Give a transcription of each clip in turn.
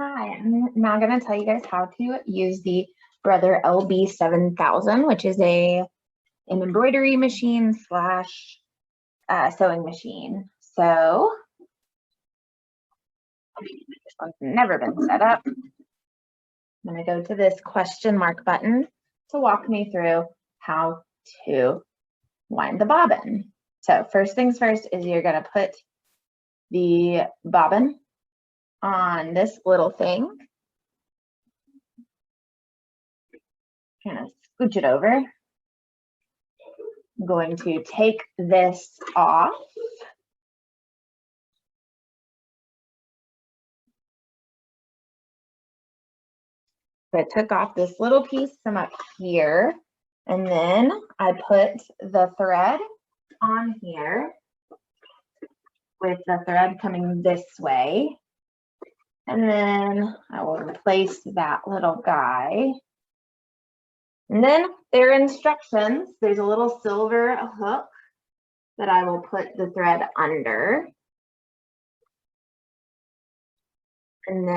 Hi, I'm now going to tell you guys how to use the Brother LB7000, which is an embroidery machine slash sewing machine. So this one's never been set up. I'm going to go to this question mark button to walk me through how to wind the bobbin. So first things first is you're going to put the bobbin on this little thing. Kind of scooch it over. I'm going to take this off. So I took off this little piece from up here, and then I put the thread on here with the thread coming this way. And then I will replace that little guy. And then there are instructions. There's a little silver hook that I will put the thread under. And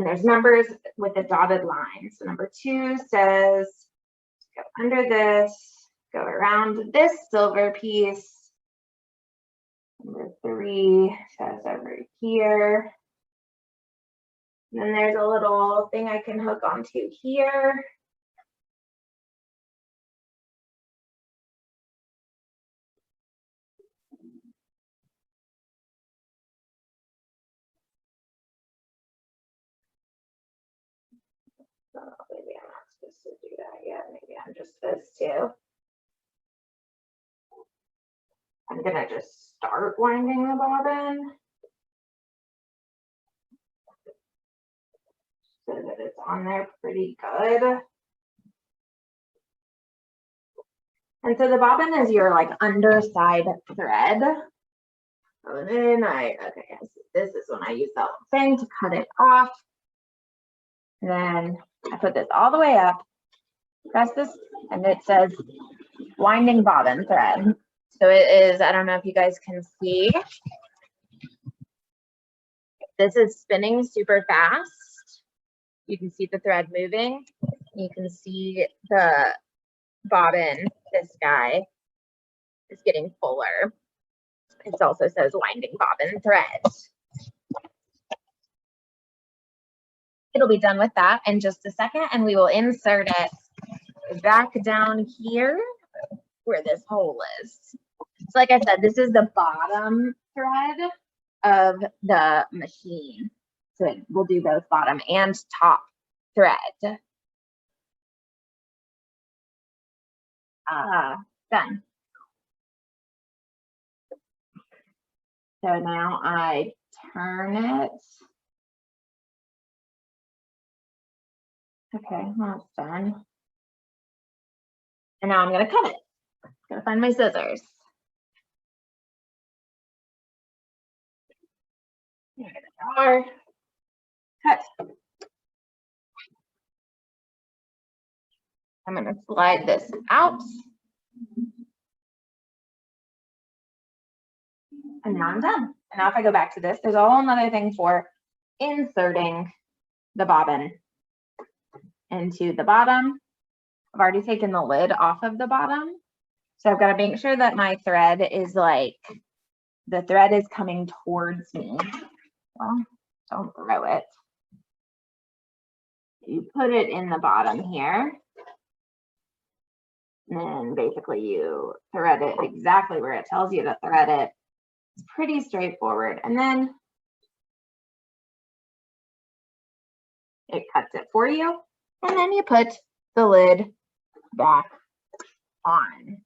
there's numbers with a dotted line. So number 2 says, go under this, go around this silver piece. Number 3 says over here. And then there's a little thing I can hook onto here. Oh, maybe I'm not supposed to do that yet. Maybe I'm just supposed to. I'm gonna just start winding the bobbin so that it's on there pretty good. And so the bobbin is your like underside thread. And then this is when I use that thing to cut it off. And then I put this all the way up, press this, and it says winding bobbin thread. So it is, I don't know if you guys can see. This is spinning super fast. You can see the thread moving. You can see the bobbin, this guy, is getting fuller. It also says winding bobbin thread. It'll be done with that in just a second, and we will insert it back down here where this hole is. So like I said, this is the bottom thread of the machine. So we'll do both bottom and top thread. Done. So now I turn it. Okay, that's done. And now I'm gonna cut it. Gotta find my scissors. There they are. Cut. I'm gonna slide this out. And now I'm done. And now if I go back to this, there's a whole nother thing for inserting the bobbin into the bottom. I've already taken the lid off of the bottom. So I've got to make sure that my thread is like, the thread is coming towards me. Well, don't throw it. You put it in the bottom here. And then basically you thread it exactly where it tells you to thread it. It's pretty straightforward. And then it cuts it for you. And then you put the lid back on.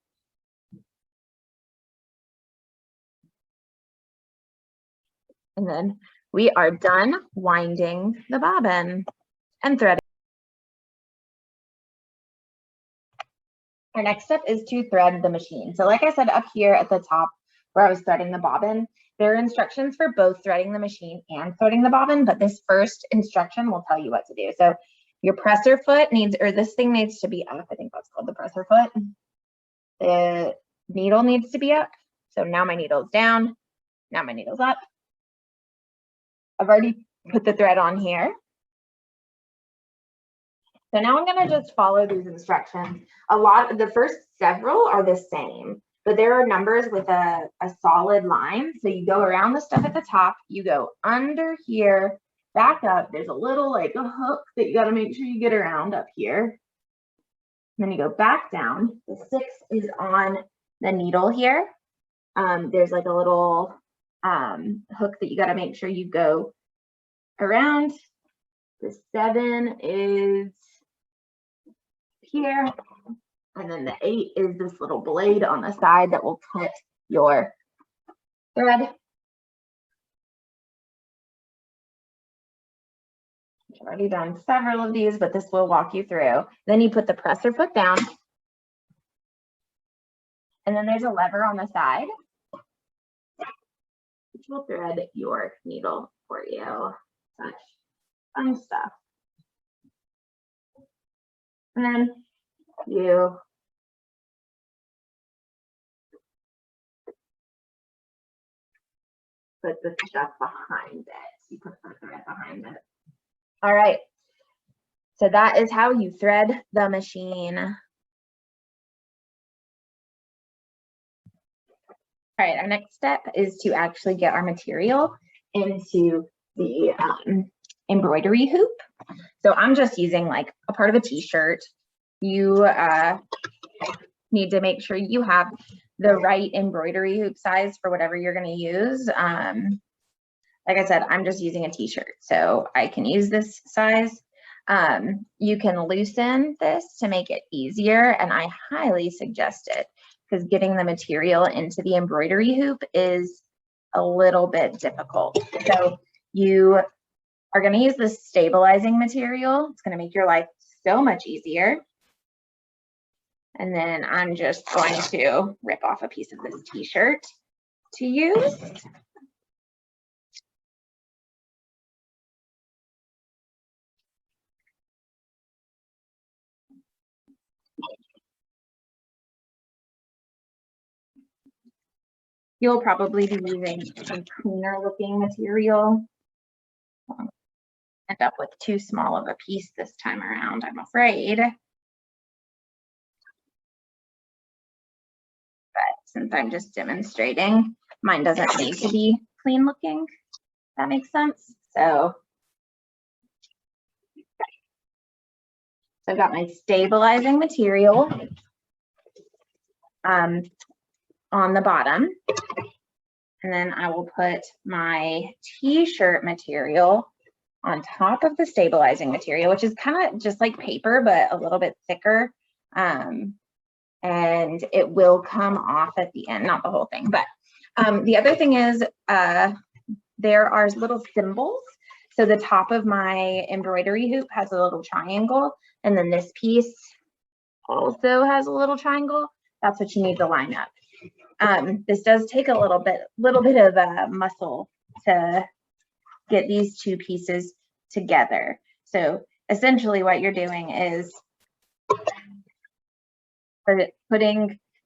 And then we are done winding the bobbin and threading. Our next step is to thread the machine. So like I said up here at the top where I was threading the bobbin, there are instructions for both threading the machine and threading the bobbin, but this first instruction will tell you what to do. So your presser foot needs, or this thing needs to be up. I think that's called the presser foot. The needle needs to be up. So now my needle's down. Now my needle's up. I've already put the thread on here. So now I'm going to just follow these instructions. The first several are the same, but there are numbers with a solid line. So you go around the stuff at the top, you go under here, back up. There's a little like a hook that you got to make sure you get around up here. And then you go back down. The 6 is on the needle here. There's like a little hook that you got to make sure you go around. The 7 is here, and then the 8 is this little blade on the side that will cut your thread. I've already done several of these, but this will walk you through. Then you put the presser foot down, and then there's a lever on the side which will thread your needle for you. Such fun stuff. And then you put the stuff behind it. You put the thread behind it. All right. So that is how you thread the machine. All right, our next step is to actually get our material into the embroidery hoop. So I'm just using like a part of a t-shirt. You need to make sure you have the right embroidery hoop size for whatever you're going to use. Like I said, I'm just using a t-shirt, so I can use this size. You can loosen this to make it easier, and I highly suggest it because getting the material into the embroidery hoop is a little bit difficult. So you are going to use this stabilizing material. It's going to make your life so much easier. And then I'm just going to rip off a piece of this t-shirt to use. You'll probably be using some cleaner looking material. End up with too small of a piece this time around, I'm afraid. But since I'm just demonstrating, mine doesn't need to be clean looking. That makes sense. So I've got my stabilizing material on the bottom. And then I will put my t-shirt material on top of the stabilizing material, which is kind of just like paper, but a little bit thicker. And it will come off at the end, not the whole thing. But the other thing is there are little symbols. So the top of my embroidery hoop has a little triangle, and then this piece also has a little triangle. That's what you need to line up. This does take a little bit of muscle to get these two pieces together. So essentially what you're doing is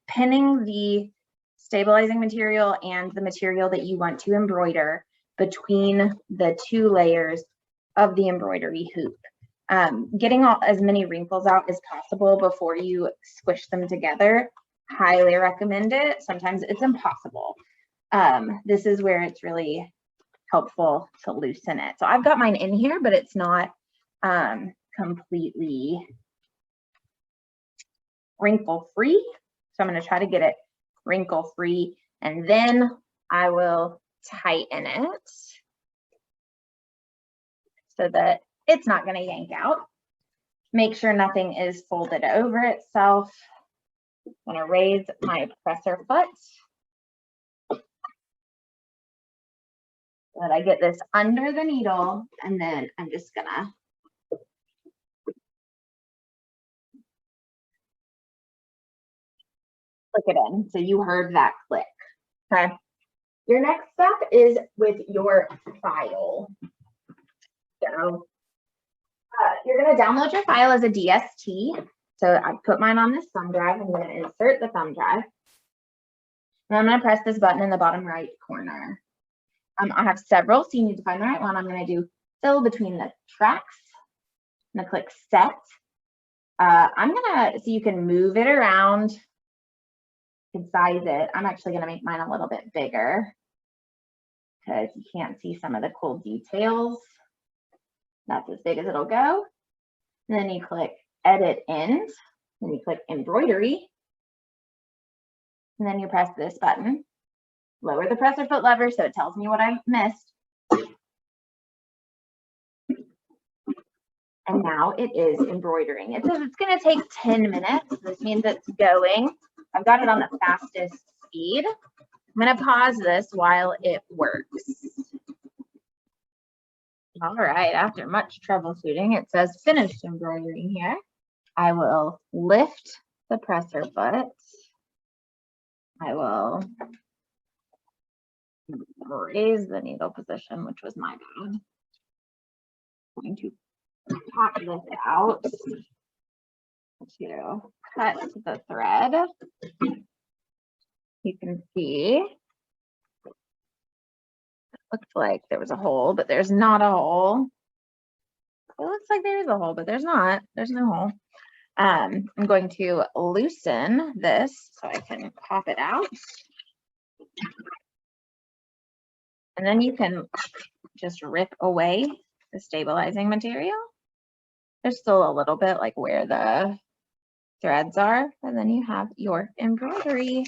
pinning the stabilizing material and the material that you want to embroider between the two layers of the embroidery hoop. Getting as many wrinkles out as possible before you squish them together. Highly recommend it. Sometimes it's impossible. This is where it's really helpful to loosen it. So I've got mine in here, but it's not completely wrinkle free. So I'm going to try to get it wrinkle free, and then I will tighten it so that it's not going to yank out. Make sure nothing is folded over itself. I'm going to raise my presser foot so that I get this under the needle, and then I'm just going to click it in. So you heard that click. Okay. Your next step is with your file. So you're going to download your file as a DST. So I put mine on this thumb drive. I'm going to insert the thumb drive. And I'm going to press this button in the bottom right corner. I have several, so you need to find the right one. I'm going to do fill between the tracks. I'm going to click set. I'm gonna, so you can move it around, you can size it. I'm actually gonna make mine a little bit bigger because you can't see some of the cool details. That's as big as it'll go. And then you click edit end, then you click embroidery, and then you press this button. Lower the presser foot lever so it tells me what I missed. And now it is embroidering. It says it's going to take 10 minutes. This means it's going. I've got it on the fastest speed. I'm going to pause this while it works. All right, after much troubleshooting, it says finished embroidering here. I will lift the presser foot. I will raise the needle position, which was my bad. I'm going to pop this out to cut the thread. You can see it looks like there was a hole, but there's not a hole. It looks like there is a hole, but there's not. There's no hole. I'm going to loosen this so I can pop it out. And then you can just rip away the stabilizing material. There's still a little bit like where the threads are, and then you have your embroidery.